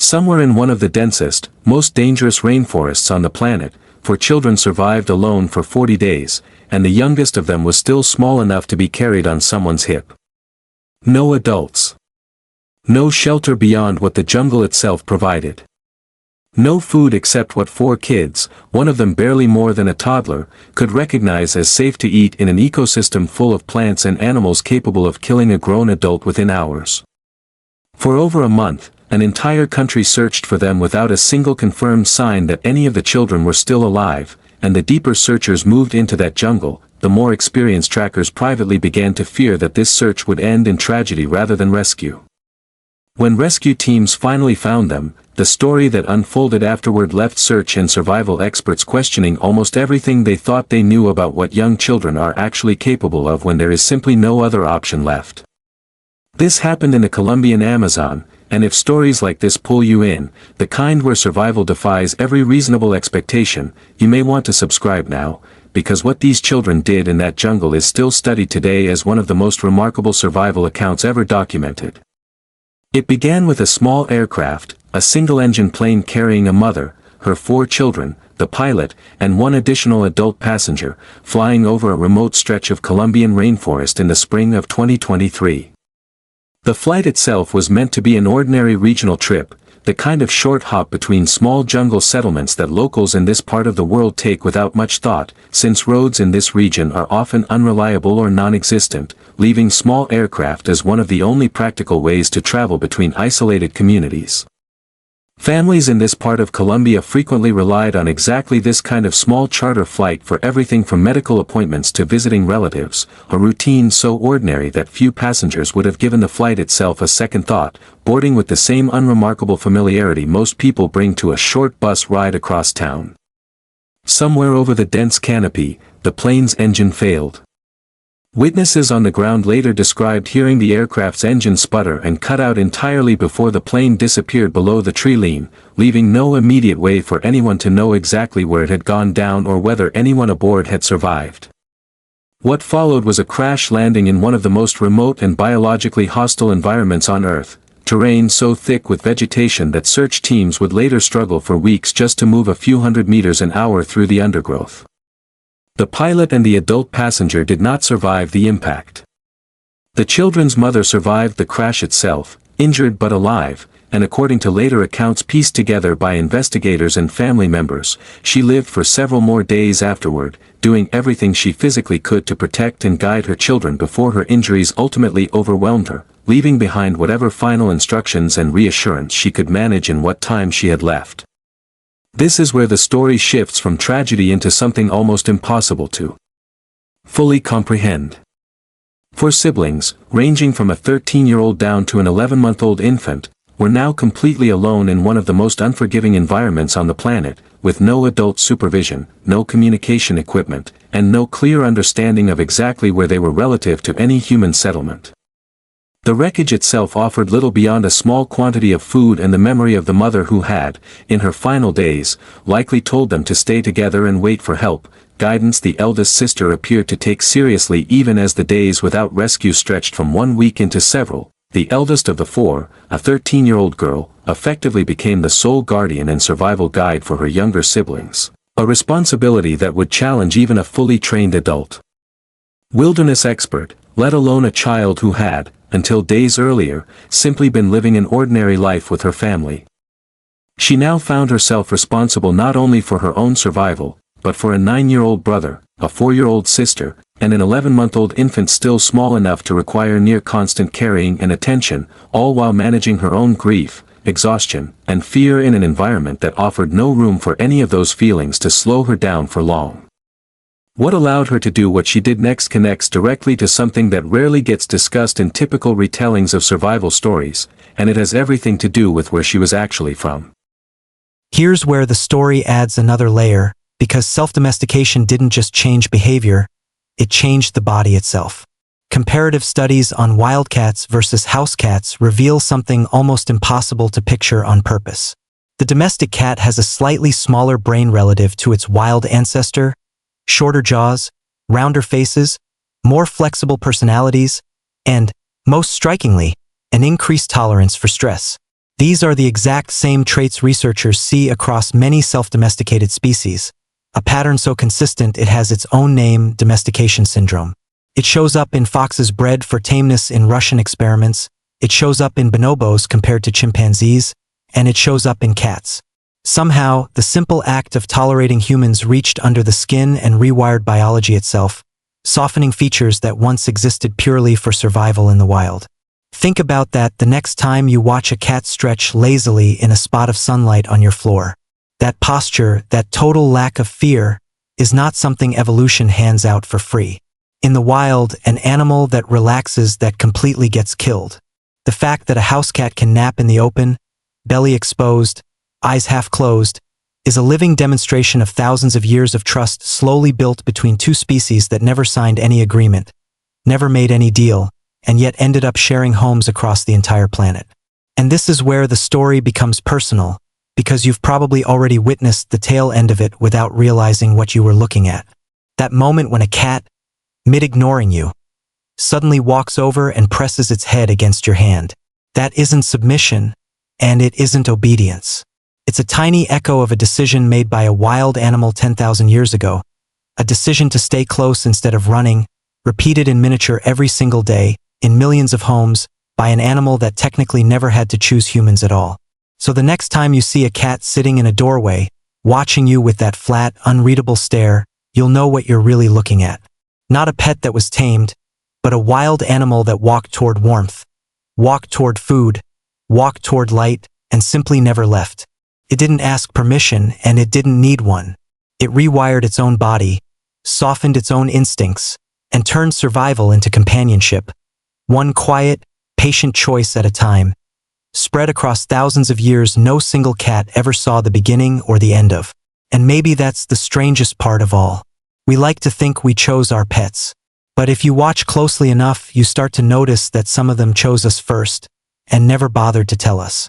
Somewhere in one of the densest, most dangerous rainforests on the planet, 4 children survived alone for 40 days, and the youngest of them was still small enough to be carried on someone's hip. No adults. No shelter beyond what the jungle itself provided. No food except what 4 kids, one of them barely more than a toddler, could recognize as safe to eat in an ecosystem full of plants and animals capable of killing a grown adult within hours. For over a month, an entire country searched for them without a single confirmed sign that any of the children were still alive, and the deeper searchers moved into that jungle, the more experienced trackers privately began to fear that this search would end in tragedy rather than rescue. When rescue teams finally found them, the story that unfolded afterward left search and survival experts questioning almost everything they thought they knew about what young children are actually capable of when there is simply no other option left. This happened in the Colombian Amazon, and if stories like this pull you in, the kind where survival defies every reasonable expectation, you may want to subscribe now, because what these children did in that jungle is still studied today as one of the most remarkable survival accounts ever documented. It began with a small aircraft, a single-engine plane carrying a mother, her 4 children, the pilot, and 1 additional adult passenger, flying over a remote stretch of Colombian rainforest in the spring of 2023. The flight itself was meant to be an ordinary regional trip, the kind of short hop between small jungle settlements that locals in this part of the world take without much thought, since roads in this region are often unreliable or non-existent, leaving small aircraft as one of the only practical ways to travel between isolated communities. Families in this part of Colombia frequently relied on exactly this kind of small charter flight for everything from medical appointments to visiting relatives, a routine so ordinary that few passengers would have given the flight itself a second thought, boarding with the same unremarkable familiarity most people bring to a short bus ride across town. Somewhere over the dense canopy, the plane's engine failed. Witnesses on the ground later described hearing the aircraft's engine sputter and cut out entirely before the plane disappeared below the tree line, leaving no immediate way for anyone to know exactly where it had gone down or whether anyone aboard had survived. What followed was a crash landing in one of the most remote and biologically hostile environments on Earth, terrain so thick with vegetation that search teams would later struggle for weeks just to move a few hundred meters an hour through the undergrowth. The pilot and the adult passenger did not survive the impact. The children's mother survived the crash itself, injured but alive, and according to later accounts pieced together by investigators and family members, she lived for several more days afterward, doing everything she physically could to protect and guide her children before her injuries ultimately overwhelmed her, leaving behind whatever final instructions and reassurance she could manage in what time she had left. This is where the story shifts from tragedy into something almost impossible to fully comprehend. 4 siblings, ranging from a 13-year-old down to an 11-month-old infant, were now completely alone in one of the most unforgiving environments on the planet, with no adult supervision, no communication equipment, and no clear understanding of exactly where they were relative to any human settlement. The wreckage itself offered little beyond a small quantity of food and the memory of the mother who had, in her final days, likely told them to stay together and wait for help, guidance the eldest sister appeared to take seriously even as the days without rescue stretched from 1 week into several. The eldest of the 4, a 13-year-old girl, effectively became the sole guardian and survival guide for her younger siblings, a responsibility that would challenge even a fully trained adult wilderness expert, let alone a child who had, until days earlier, simply been living an ordinary life with her family. She now found herself responsible not only for her own survival, but for a 9-year-old brother, a 4-year-old sister, and an 11-month-old infant still small enough to require near constant carrying and attention, all while managing her own grief, exhaustion, and fear in an environment that offered no room for any of those feelings to slow her down for long. What allowed her to do what she did next connects directly to something that rarely gets discussed in typical retellings of survival stories, and it has everything to do with where she was actually from. Here's where the story adds another layer, because self-domestication didn't just change behavior, it changed the body itself. Comparative studies on wildcats versus house cats reveal something almost impossible to picture on purpose. The domestic cat has a slightly smaller brain relative to its wild ancestor, shorter jaws, rounder faces, more flexible personalities, and, most strikingly, an increased tolerance for stress. These are the exact same traits researchers see across many self-domesticated species, a pattern so consistent it has its own name, domestication syndrome. It shows up in foxes bred for tameness in Russian experiments, it shows up in bonobos compared to chimpanzees, and it shows up in cats. Somehow, the simple act of tolerating humans reached under the skin and rewired biology itself, softening features that once existed purely for survival in the wild. Think about that the next time you watch a cat stretch lazily in a spot of sunlight on your floor. That posture, that total lack of fear, is not something evolution hands out for free. In the wild, an animal that relaxes that completely gets killed. The fact that a house cat can nap in the open, belly exposed, eyes half closed, is a living demonstration of thousands of years of trust slowly built between two species that never signed any agreement, never made any deal, and yet ended up sharing homes across the entire planet. And this is where the story becomes personal, because you've probably already witnessed the tail end of it without realizing what you were looking at. That moment when a cat, mid-ignoring you, suddenly walks over and presses its head against your hand. That isn't submission, and it isn't obedience. It's a tiny echo of a decision made by a wild animal 10,000 years ago, a decision to stay close instead of running, repeated in miniature every single day, in millions of homes, by an animal that technically never had to choose humans at all. So the next time you see a cat sitting in a doorway, watching you with that flat, unreadable stare, you'll know what you're really looking at. Not a pet that was tamed, but a wild animal that walked toward warmth, walked toward food, walked toward light, and simply never left. It didn't ask permission, and it didn't need one. It rewired its own body, softened its own instincts, and turned survival into companionship, one quiet, patient choice at a time. Spread across thousands of years, no single cat ever saw the beginning or the end of. And maybe that's the strangest part of all. We like to think we chose our pets. But if you watch closely enough, you start to notice that some of them chose us first, and never bothered to tell us.